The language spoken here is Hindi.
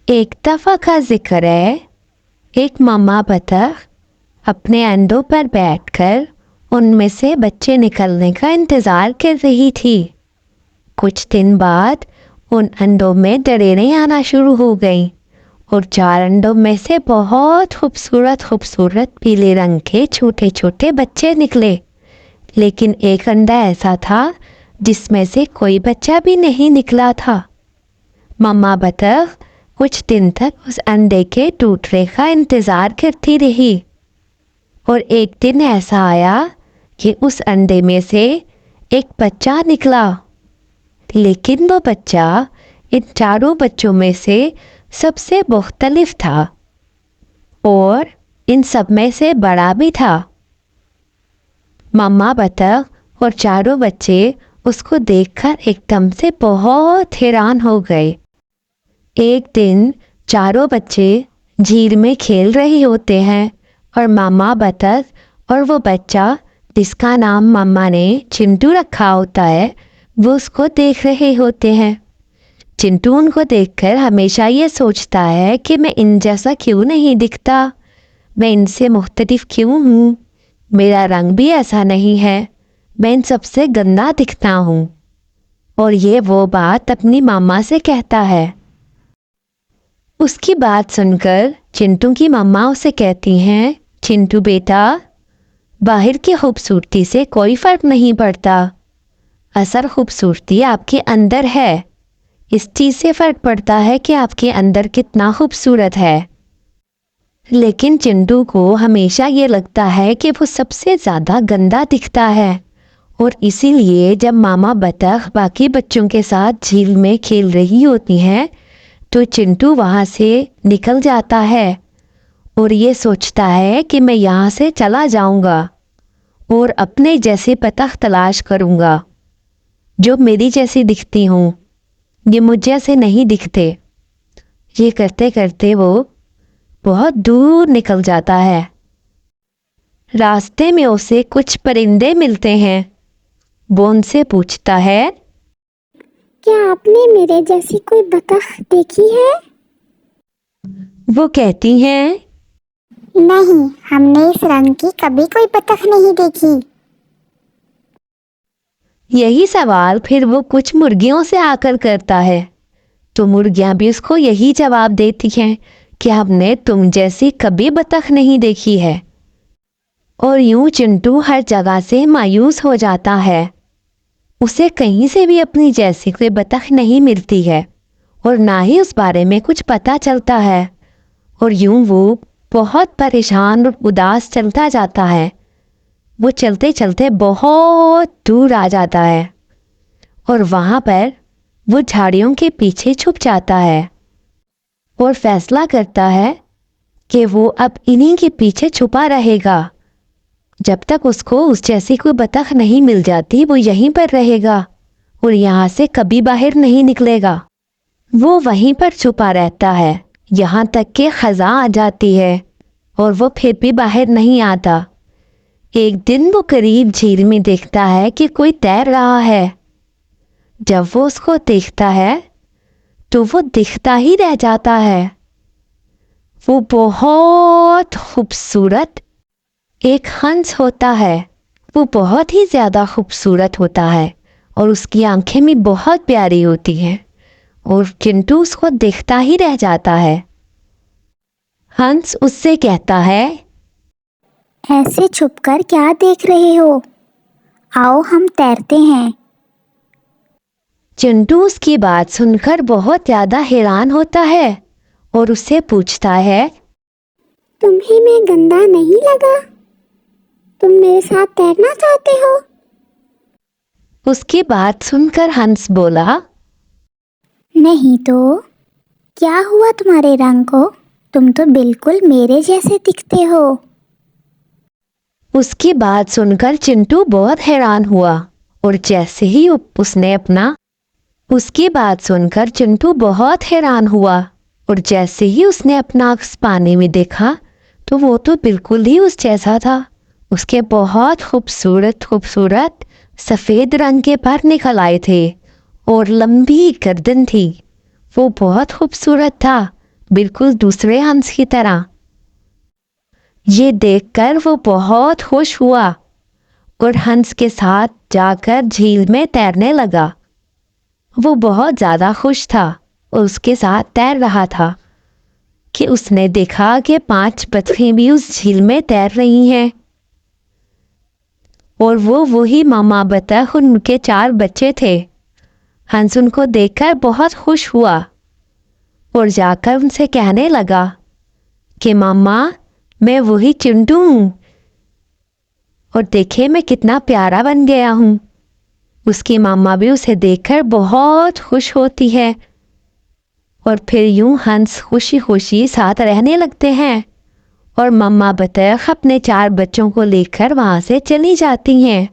एक दफ़ा का जिक्र है, एक मम्मा बतख अपने अंडों पर बैठकर उनमें से बच्चे निकलने का इंतज़ार कर रही थी। कुछ दिन बाद उन अंडों में दरेरें आना शुरू हो गईं और 4 अंडों में से बहुत खूबसूरत खूबसूरत पीले रंग के छोटे छोटे बच्चे निकले। लेकिन एक अंडा ऐसा था जिसमें से कोई बच्चा भी नहीं निकला था। मम्मा बतख कुछ दिन तक उस अंडे के टूटने का इंतज़ार करती रही और एक दिन ऐसा आया कि उस अंडे में से एक बच्चा निकला। लेकिन वो बच्चा इन चारों बच्चों में से सबसे मुख्तलिफ था और इन सब में से बड़ा भी था। मम्मा बतख और चारों बच्चे उसको देखकर एकदम से बहुत हैरान हो गए। एक दिन चारों बच्चे झील में खेल रहे होते हैं और मम्मा बतख और वो बच्चा जिसका नाम मम्मा ने चिंटू रखा होता है वो उसको देख रहे होते हैं। चिंटू उनको देखकर हमेशा ये सोचता है कि मैं इन जैसा क्यों नहीं दिखता, मैं इनसे मुख्तलिफ क्यों हूँ, मेरा रंग भी ऐसा नहीं है, मैं इन सबसे गंदा दिखता हूँ। और ये वो बात अपनी मम्मा से कहता है। उसकी बात सुनकर चिंटू की मम्मा उसे कहती हैं, चिंटू बेटा, बाहर की खूबसूरती से कोई फ़र्क नहीं पड़ता, असल खूबसूरती आपके अंदर है। इस चीज़ से फ़र्क पड़ता है कि आपके अंदर कितना खूबसूरत है। लेकिन चिंटू को हमेशा ये लगता है कि वो सबसे ज़्यादा गंदा दिखता है और इसीलिए जब मामा बतख बाकी बच्चों के साथ झील में खेल रही होती हैं तो चिंटू वहाँ से निकल जाता है और ये सोचता है कि मैं यहाँ से चला जाऊँगा और अपने जैसे बतख तलाश करूँगा जो मेरी जैसी दिखती हूँ, ये मुझ जैसे नहीं दिखते। ये करते करते वो बहुत दूर निकल जाता है। रास्ते में उसे कुछ परिंदे मिलते हैं। वो उनसे पूछता है, क्या आपने मेरे जैसी कोई बतख देखी है? वो कहती हैं, नहीं, हमने इस रंग की कभी कोई बतख नहीं देखी। यही सवाल फिर वो कुछ मुर्गियों से आकर करता है तो मुर्गियां भी उसको यही जवाब देती हैं कि हमने तुम जैसी कभी बतख नहीं देखी है। और यूं चिंटू हर जगह से मायूस हो जाता है। उसे कहीं से भी अपनी जैसी कोई बतख नहीं मिलती है और ना ही उस बारे में कुछ पता चलता है और यूं वो बहुत परेशान और उदास चलता जाता है। वो चलते चलते बहुत दूर आ जाता है और वहाँ पर वो झाड़ियों के पीछे छुप जाता है और फैसला करता है कि वो अब इन्हीं के पीछे छुपा रहेगा। जब तक उसको उस जैसी कोई बतख नहीं मिल जाती वो यहीं पर रहेगा और यहाँ से कभी बाहर नहीं निकलेगा। वो वहीं पर छुपा रहता है यहाँ तक कि खज़ां आ जाती है और वो फिर भी बाहर नहीं आता। एक दिन वो करीब झील में देखता है कि कोई तैर रहा है। जब वो उसको देखता है तो वो दिखता ही रह जाता है। वो बहुत खूबसूरत एक हंस होता है। वो बहुत ही ज़्यादा खूबसूरत होता है और उसकी आंखें भी बहुत प्यारी होती हैं और चिंटू उसको देखता ही रह जाता है। हंस उससे कहता है, ऐसे छुपकर क्या देख रहे हो? आओ हम तैरते हैं। चिंटू उसकी बात सुनकर बहुत ज़्यादा हैरान होता है और उससे पूछता है, तुम्हें मैं गंदा नहीं लगा? तुम मेरे साथ तैरना चाहते हो? उसकी बात सुनकर हंस बोला, नहीं तो क्या हुआ तुम्हारे रंग को? तुम तो बिल्कुल मेरे जैसे दिखते हो। उसकी बात सुनकर चिंटू बहुत हैरान हुआ और जैसे ही उसने अपना उसकी बात सुनकर चिंटू बहुत हैरान हुआ और जैसे ही उसने अपना अक्स पानी में देखा तो वो तो बिल्कुल ही उस जैसा था। उसके बहुत खूबसूरत खूबसूरत सफ़ेद रंग के पर निकल आए थे और लंबी गर्दन थी। वो बहुत खूबसूरत था बिल्कुल दूसरे हंस की तरह। ये देखकर वो बहुत खुश हुआ और हंस के साथ जाकर झील में तैरने लगा। वो बहुत ज़्यादा खुश था और उसके साथ तैर रहा था कि उसने देखा कि 5 बतखें भी उस झील में तैर रही हैं और वो वही मामा बतख और उनके 4 बच्चे थे। हंस उनको देखकर बहुत खुश हुआ और जाकर उनसे कहने लगा कि मामा, मैं वही चिंटू हूँ और देखे मैं कितना प्यारा बन गया हूँ। उसकी मामा भी उसे देखकर बहुत खुश होती है और फिर यूं हंस खुशी खुशी साथ रहने लगते हैं और मम्मा बतख अपने 4 बच्चों को लेकर वहां से चली जाती हैं।